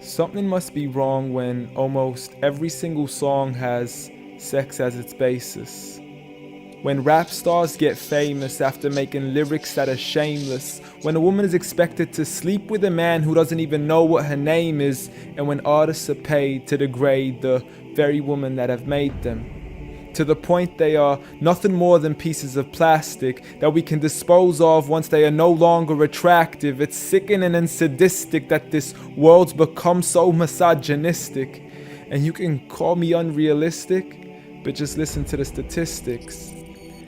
Something must be wrong when almost every single song has sex as its basis. When rap stars get famous after making lyrics that are shameless. When a woman is expected to sleep with a man who doesn't even know what her name is. And when artists are paid to degrade the very women that have made them. To the point they are nothing more than pieces of plastic that we can dispose of once they are no longer attractive. It's sickening and sadistic that this world's become so misogynistic. And you can call me unrealistic, but just listen to the statistics.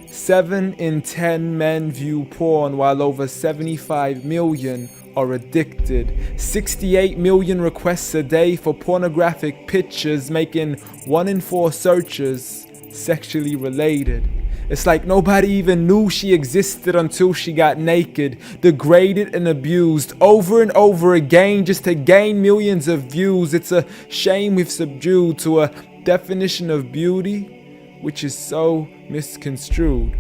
7 in 10 men view porn while over 75 million are addicted. 68 million requests a day for pornographic pictures, making 1 in 4 searches sexually related. It's like nobody even knew she existed until she got naked, degraded and abused over and over again just to gain millions of views. It's a shame we've subdued to a definition of beauty which is so misconstrued,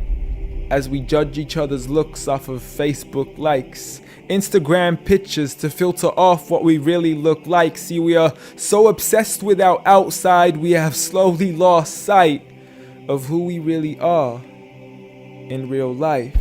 as we judge each other's looks off of Facebook likes, Instagram pictures to filter off what we really look like. See, we are so obsessed with our outside, we have slowly lost sight of who we really are in real life.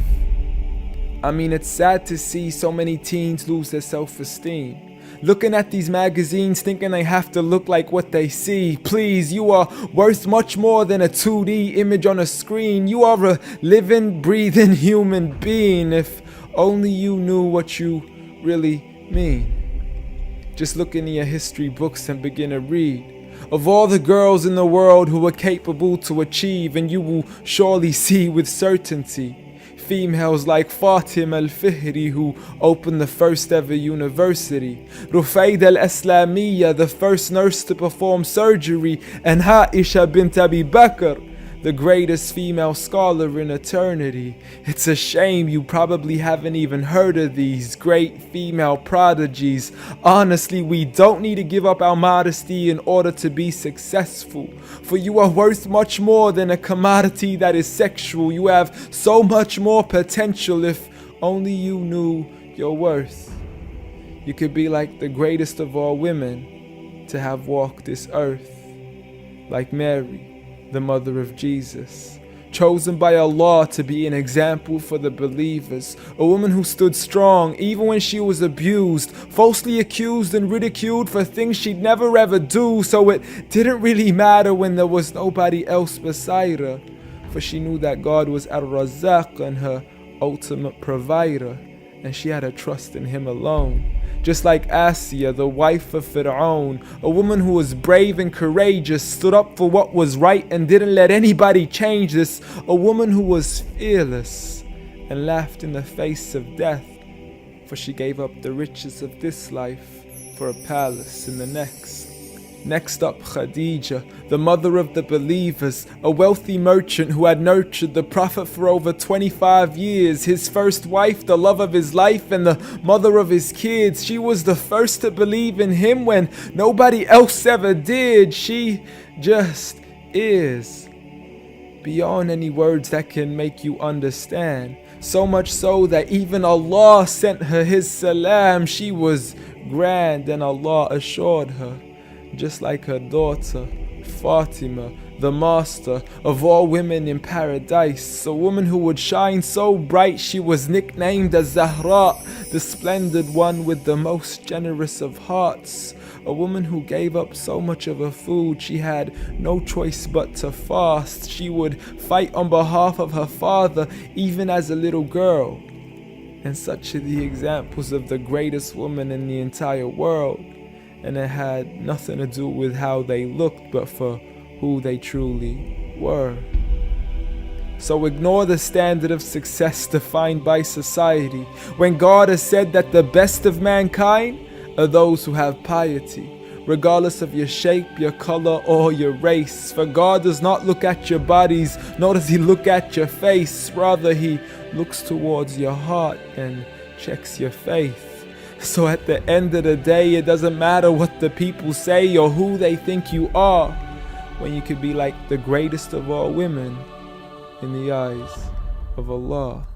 I mean, it's sad to see so many teens lose their self-esteem. Looking at these magazines thinking they have to look like what they see. Please, you are worth much more than a 2D image on a screen. You are a living, breathing human being. If only you knew what you really mean. Just look into your history books and begin to read of all the girls in the world who were capable to achieve, and you will surely see with certainty females like Fatima al-Fihri, who opened the first ever university, Rufaida al-Islamiyya, the first nurse to perform surgery, and Aisha bint Abi Bakr, the greatest female scholar in eternity. It's a shame you probably haven't even heard of these great female prodigies. Honestly, we don't need to give up our modesty in order to be successful, for you are worth much more than a commodity that is sexual. You have so much more potential if only you knew your worth. You could be like the greatest of all women to have walked this earth, like Mary, the mother of Jesus, chosen by Allah to be an example for the believers, a woman who stood strong even when she was abused, falsely accused and ridiculed for things she'd never ever do, so it didn't really matter when there was nobody else beside her, for she knew that God was Ar-Razzaq and her ultimate provider, and she had a trust in Him alone. Just like Asiya, the wife of Fir'aun, a woman who was brave and courageous, stood up for what was right and didn't let anybody change this. A woman who was fearless and laughed in the face of death, for she gave up the riches of this life for a palace in the next. Next up, Khadija, the mother of the believers, a wealthy merchant who had nurtured the Prophet for over 25 years, his first wife, the love of his life, and the mother of his kids. She was the first to believe in him when nobody else ever did. She just is, beyond any words that can make you understand. So much so that even Allah sent her His salam. She was grand and Allah assured her, just like her daughter, Fatima, the master of all women in paradise, a woman who would shine so bright she was nicknamed as Zahra, the splendid one with the most generous of hearts, a woman who gave up so much of her food she had no choice but to fast. She would fight on behalf of her father even as a little girl. And such are the examples of the greatest woman in the entire world. And it had nothing to do with how they looked, but for who they truly were. So ignore the standard of success defined by society, when God has said that the best of mankind are those who have piety, regardless of your shape, your color, or your race. For God does not look at your bodies, nor does He look at your face. Rather, He looks towards your heart and checks your faith. So at the end of the day, it doesn't matter what the people say or who they think you are, when you could be like the greatest of all women in the eyes of Allah.